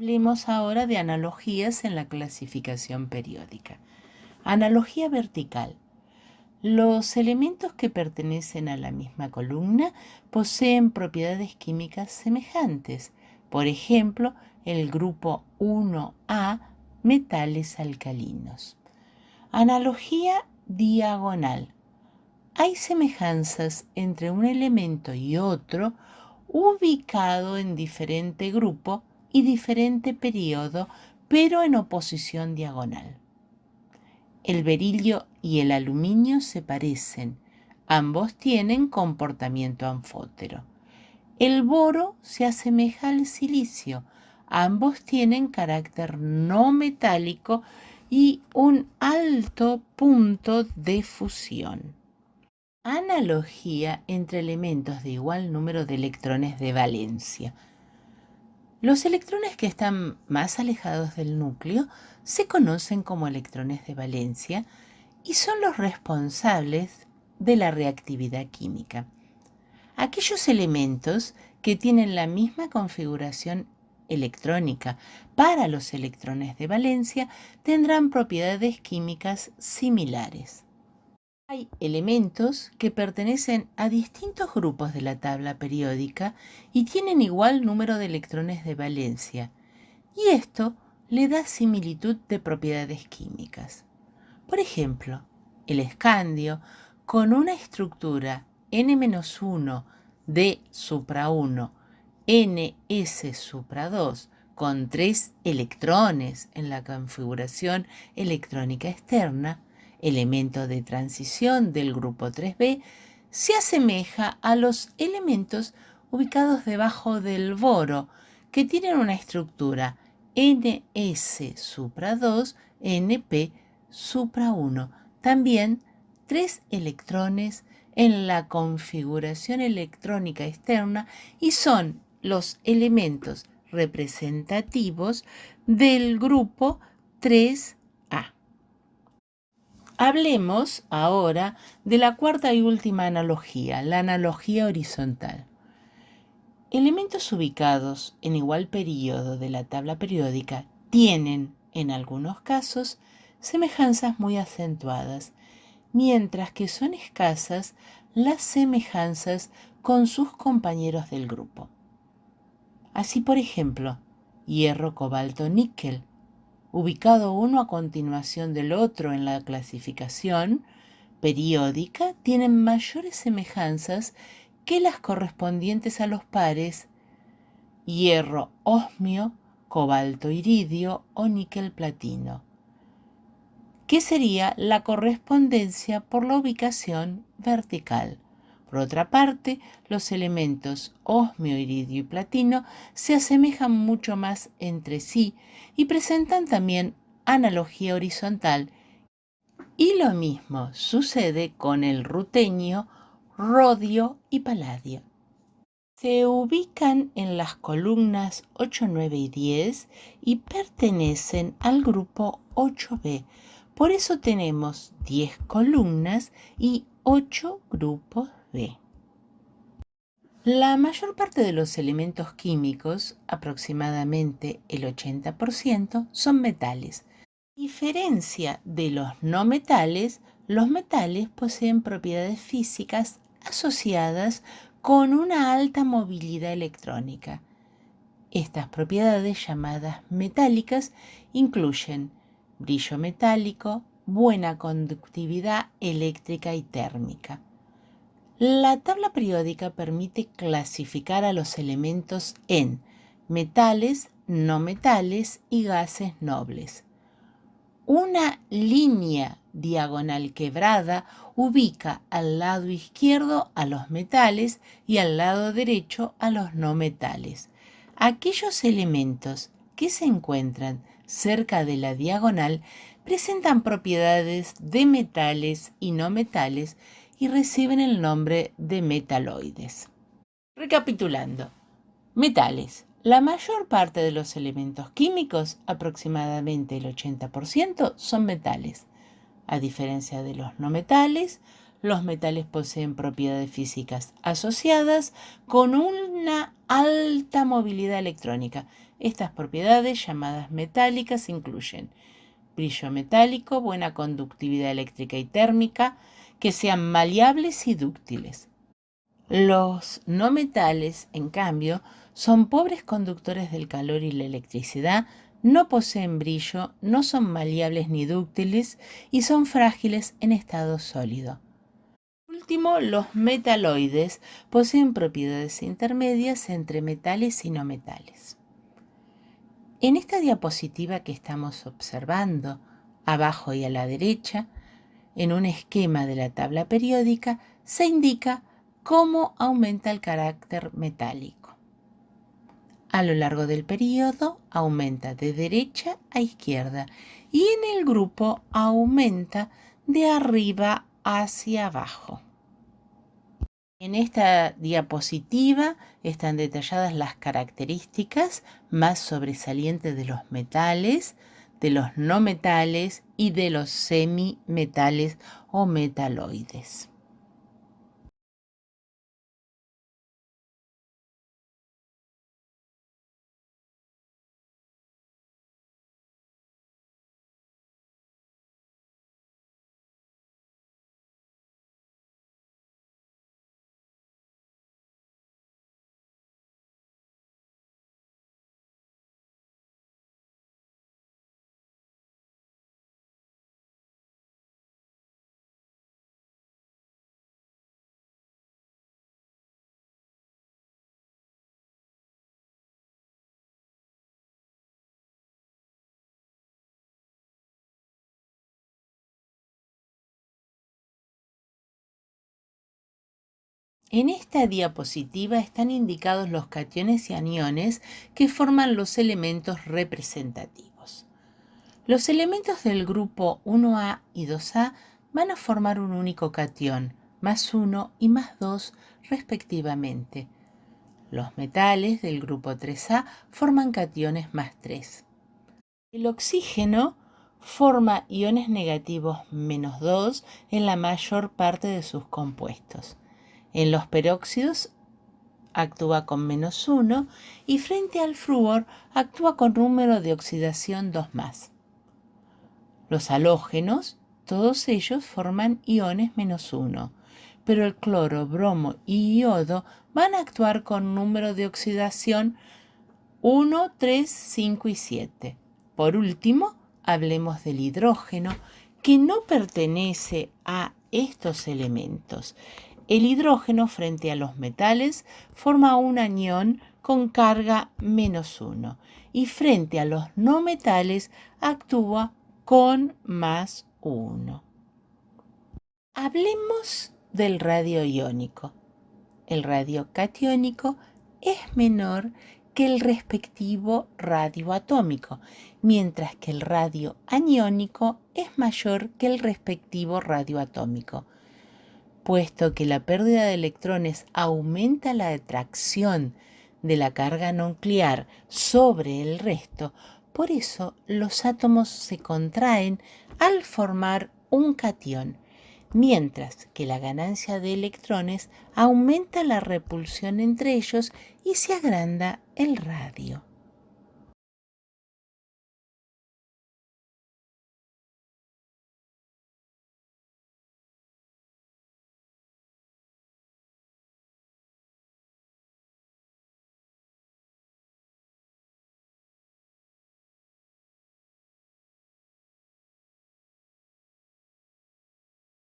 Hablemos ahora de analogías en la clasificación periódica. Analogía vertical. Los elementos que pertenecen a la misma columna poseen propiedades químicas semejantes. Por ejemplo, el grupo 1A, metales alcalinos. Analogía diagonal. Hay semejanzas entre un elemento y otro ubicado en diferente grupo y diferente periodo, pero en oposición diagonal. El berilio y el aluminio se parecen. Ambos tienen comportamiento anfótero. El boro se asemeja al silicio. Ambos tienen carácter no metálico y un alto punto de fusión. Analogía entre elementos de igual número de electrones de valencia. Los electrones que están más alejados del núcleo se conocen como electrones de valencia y son los responsables de la reactividad química. Aquellos elementos que tienen la misma configuración electrónica para los electrones de valencia tendrán propiedades químicas similares. Hay elementos que pertenecen a distintos grupos de la tabla periódica y tienen igual número de electrones de valencia, y esto le da similitud de propiedades químicas. Por ejemplo, el escandio, con una estructura N-1, D-1, Ns-2, con 3 electrones en la configuración electrónica externa, elemento de transición del grupo 3b, se asemeja a los elementos ubicados debajo del boro, que tienen una estructura Ns-2, Np-1, también 3 electrones en la configuración electrónica externa y son los elementos representativos del grupo 3A. Hablemos ahora de la cuarta y última analogía, la analogía horizontal. Elementos ubicados en igual período de la tabla periódica tienen, en algunos casos, semejanzas muy acentuadas, mientras que son escasas las semejanzas con sus compañeros del grupo. Así, por ejemplo, hierro, cobalto, níquel, ubicado uno a continuación del otro en la clasificación periódica, tienen mayores semejanzas que las correspondientes a los pares hierro, osmio, cobalto, iridio o níquel, platino, que sería la correspondencia por la ubicación vertical. Por otra parte, los elementos osmio, iridio y platino se asemejan mucho más entre sí y presentan también analogía horizontal. Y lo mismo sucede con el rutenio, rodio y paladio. Se ubican en las columnas 8, 9 y 10 y pertenecen al grupo 8b. Por eso tenemos 10 columnas y 8 grupos B. La mayor parte de los elementos químicos, aproximadamente el 80%, son metales. A diferencia de los no metales, los metales poseen propiedades físicas asociadas con una alta movilidad electrónica. Estas propiedades, llamadas metálicas, incluyen brillo metálico, buena conductividad eléctrica y térmica. La tabla periódica permite clasificar a los elementos en metales, no metales y gases nobles. Una línea diagonal quebrada ubica al lado izquierdo a los metales y al lado derecho a los no metales. Aquellos elementos que se encuentran cerca de la diagonal presentan propiedades de metales y no metales y reciben el nombre de metaloides. Recapitulando, metales. La mayor parte de los elementos químicos, aproximadamente el 80%, son metales. A diferencia de los no metales, los metales poseen propiedades físicas asociadas con una alta movilidad electrónica. Estas propiedades, llamadas metálicas, incluyen brillo metálico, buena conductividad eléctrica y térmica, que sean maleables y dúctiles. Los no metales, en cambio, son pobres conductores del calor y la electricidad, no poseen brillo, no son maleables ni dúctiles y son frágiles en estado sólido. Por último, los metaloides poseen propiedades intermedias entre metales y no metales. En esta diapositiva que estamos observando, abajo y a la derecha, en un esquema de la tabla periódica, se indica cómo aumenta el carácter metálico. A lo largo del periodo aumenta de derecha a izquierda y en el grupo aumenta de arriba hacia abajo. En esta diapositiva están detalladas las características más sobresalientes de los metales, de los no metales y de los semimetales o metaloides. En esta diapositiva están indicados los cationes y aniones que forman los elementos representativos. Los elementos del grupo 1A y 2A van a formar un único catión, más 1 y más 2 respectivamente. Los metales del grupo 3A forman cationes más 3. El oxígeno forma iones negativos menos 2 en la mayor parte de sus compuestos. En los peróxidos actúa con menos 1 y frente al flúor actúa con número de oxidación 2 más. Los halógenos, todos ellos forman iones menos 1, pero el cloro, bromo y iodo van a actuar con número de oxidación 1, 3, 5 y 7. Por último, hablemos del hidrógeno, que no pertenece a estos elementos. El hidrógeno frente a los metales forma un anión con carga menos 1 y frente a los no metales actúa con más 1. Hablemos del radio iónico. El radio catiónico es menor que el respectivo radio atómico, mientras que el radio aniónico es mayor que el respectivo radio atómico. Puesto que la pérdida de electrones aumenta la atracción de la carga nuclear sobre el resto, por eso los átomos se contraen al formar un catión, mientras que la ganancia de electrones aumenta la repulsión entre ellos y se agranda el radio.